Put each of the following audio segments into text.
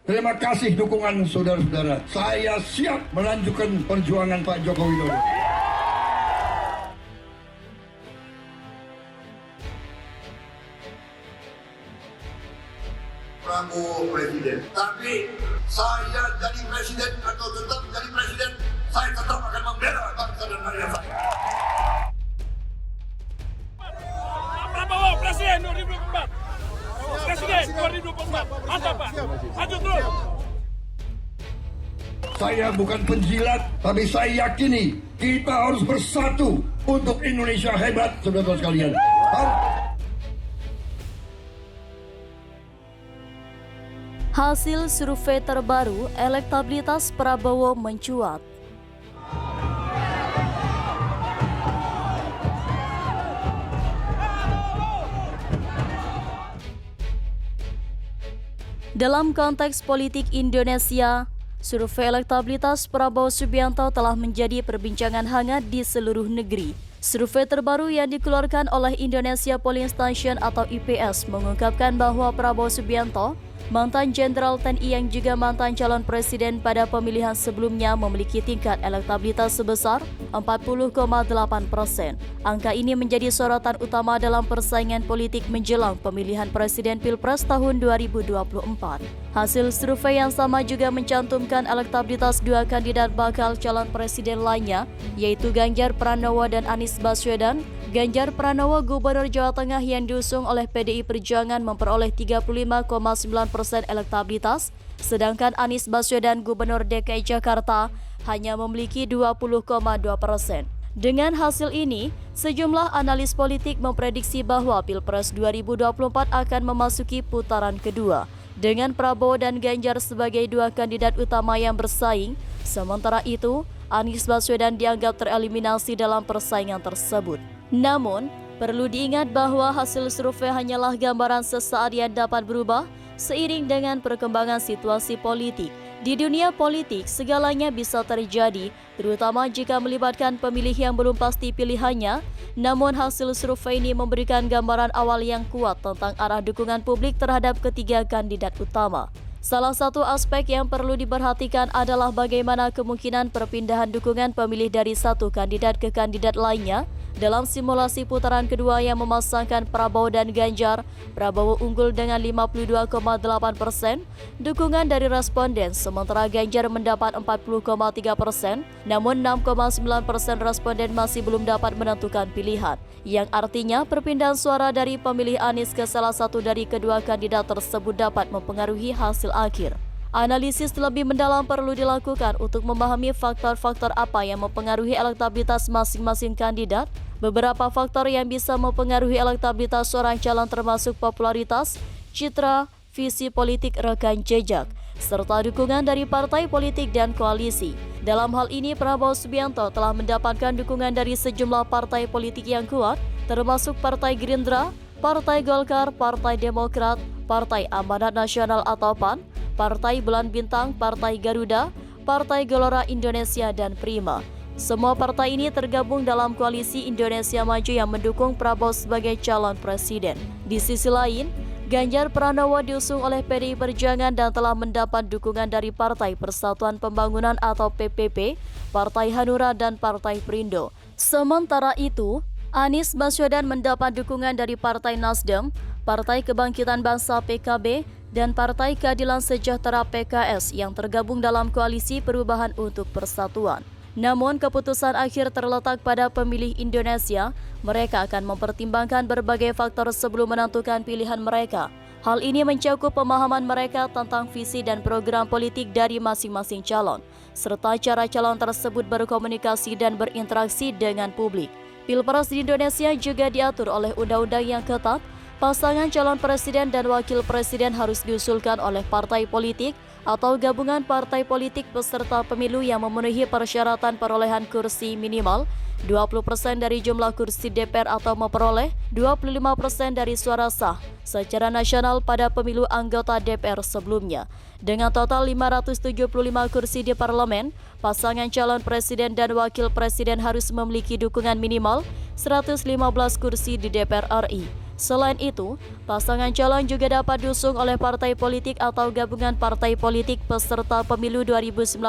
Terima kasih dukungan saudara-saudara. Saya siap melanjutkan perjuangan Pak Joko Widodo. Prabowo presiden. Tapi saya jadi presiden atau tetap jadi presiden, saya tetap akan membela bangsa dan rakyat saya. Prabowo presiden 2024. Presiden 2024. Mantap Pak. Lanjut terus. Saya bukan penjilat, tapi saya yakini kita harus bersatu untuk Indonesia hebat, saudara-saudara sekalian. Hasil survei terbaru, elektabilitas Prabowo mencuat. Dalam konteks politik Indonesia, survei elektabilitas Prabowo Subianto telah menjadi perbincangan hangat di seluruh negeri. Survei terbaru yang dikeluarkan oleh Indonesia Polling Station atau IPS mengungkapkan bahwa Prabowo Subianto, mantan Jenderal TNI yang juga mantan calon presiden pada pemilihan sebelumnya, memiliki tingkat elektabilitas sebesar 40,8%. Angka ini menjadi sorotan utama dalam persaingan politik menjelang pemilihan presiden Pilpres tahun 2024. Hasil survei yang sama juga mencantumkan elektabilitas dua kandidat bakal calon presiden lainnya, yaitu Ganjar Pranowo dan Anies Baswedan. Ganjar Pranowo, Gubernur Jawa Tengah yang diusung oleh PDI Perjuangan, memperoleh 35,9% elektabilitas, sedangkan Anies Baswedan, Gubernur DKI Jakarta, hanya memiliki 20,2%. Dengan hasil ini, sejumlah analis politik memprediksi bahwa Pilpres 2024 akan memasuki putaran kedua, dengan Prabowo dan Ganjar sebagai dua kandidat utama yang bersaing. Sementara itu, Anies Baswedan dianggap tereliminasi dalam persaingan tersebut. Namun, perlu diingat bahwa hasil survei hanyalah gambaran sesaat yang dapat berubah seiring dengan perkembangan situasi politik. Di dunia politik, segalanya bisa terjadi, terutama jika melibatkan pemilih yang belum pasti pilihannya. Namun hasil survei ini memberikan gambaran awal yang kuat tentang arah dukungan publik terhadap ketiga kandidat utama. Salah satu aspek yang perlu diperhatikan adalah bagaimana kemungkinan perpindahan dukungan pemilih dari satu kandidat ke kandidat lainnya. Dalam simulasi putaran kedua yang memasangkan Prabowo dan Ganjar, Prabowo unggul dengan 52,8% dukungan dari responden, sementara Ganjar mendapat 40,3%, namun 6,9% responden masih belum dapat menentukan pilihan, yang artinya perpindahan suara dari pemilih Anies ke salah satu dari kedua kandidat tersebut dapat mempengaruhi hasil akhir. Analisis lebih mendalam perlu dilakukan untuk memahami faktor-faktor apa yang mempengaruhi elektabilitas masing-masing kandidat. Beberapa faktor yang bisa mempengaruhi elektabilitas seorang calon termasuk popularitas, citra, visi politik, rekam jejak, serta dukungan dari partai politik dan koalisi. Dalam hal ini, Prabowo Subianto telah mendapatkan dukungan dari sejumlah partai politik yang kuat, termasuk Partai Gerindra, Partai Golkar, Partai Demokrat, Partai Amanat Nasional atau PAN, Partai Bulan Bintang, Partai Garuda, Partai Gelora Indonesia, dan Prima. Semua partai ini tergabung dalam koalisi Indonesia Maju yang mendukung Prabowo sebagai calon presiden. Di sisi lain, Ganjar Pranowo diusung oleh PDI Perjuangan dan telah mendapat dukungan dari Partai Persatuan Pembangunan atau PPP, Partai Hanura, dan Partai Perindo. Sementara itu, Anies Baswedan mendapat dukungan dari Partai Nasdem, Partai Kebangkitan Bangsa PKB, dan Partai Keadilan Sejahtera PKS yang tergabung dalam Koalisi Perubahan untuk Persatuan. Namun keputusan akhir terletak pada pemilih Indonesia. Mereka akan mempertimbangkan berbagai faktor sebelum menentukan pilihan mereka. Hal ini mencakup pemahaman mereka tentang visi dan program politik dari masing-masing calon, serta cara calon tersebut berkomunikasi dan berinteraksi dengan publik. Pilpres di Indonesia juga diatur oleh undang-undang yang ketat. Pasangan calon presiden dan wakil presiden harus diusulkan oleh partai politik atau gabungan partai politik peserta pemilu yang memenuhi persyaratan perolehan kursi minimal 20% dari jumlah kursi DPR atau memperoleh 25% dari suara sah secara nasional pada pemilu anggota DPR sebelumnya. Dengan total 575 kursi di parlemen, pasangan calon presiden dan wakil presiden harus memiliki dukungan minimal 115 kursi di DPR RI. Selain itu, pasangan calon juga dapat diusung oleh partai politik atau gabungan partai politik peserta pemilu 2019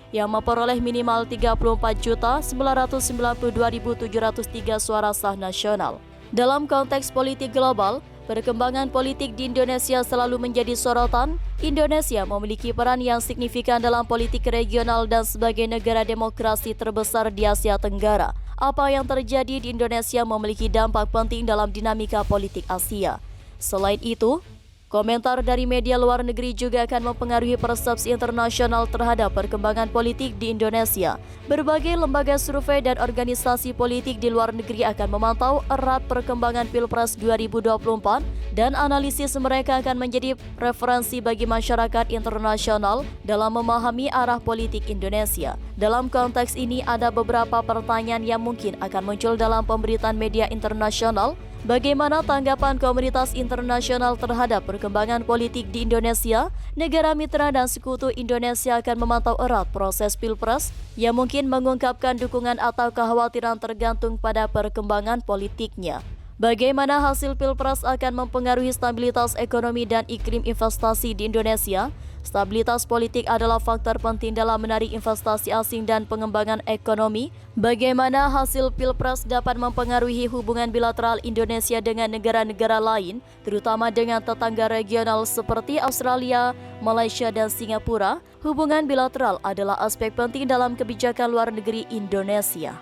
yang memperoleh minimal 34.992.703 suara sah nasional. Dalam konteks politik global, perkembangan politik di Indonesia selalu menjadi sorotan. Indonesia memiliki peran yang signifikan dalam politik regional dan sebagai negara demokrasi terbesar di Asia Tenggara. Apa yang terjadi di Indonesia memiliki dampak penting dalam dinamika politik Asia. Selain itu, komentar dari media luar negeri juga akan mempengaruhi persepsi internasional terhadap perkembangan politik di Indonesia. Berbagai lembaga survei dan organisasi politik di luar negeri akan memantau erat perkembangan Pilpres 2024 dan analisis mereka akan menjadi referensi bagi masyarakat internasional dalam memahami arah politik Indonesia. Dalam konteks ini ada beberapa pertanyaan yang mungkin akan muncul dalam pemberitaan media internasional. Bagaimana tanggapan komunitas internasional terhadap perkembangan politik di Indonesia? Negara mitra dan sekutu Indonesia akan memantau erat proses Pilpres yang mungkin mengungkapkan dukungan atau kekhawatiran tergantung pada perkembangan politiknya. Bagaimana hasil Pilpres akan mempengaruhi stabilitas ekonomi dan iklim investasi di Indonesia? Stabilitas politik adalah faktor penting dalam menarik investasi asing dan pengembangan ekonomi. Bagaimana hasil Pilpres dapat mempengaruhi hubungan bilateral Indonesia dengan negara-negara lain, terutama dengan tetangga regional seperti Australia, Malaysia, dan Singapura? Hubungan bilateral adalah aspek penting dalam kebijakan luar negeri Indonesia.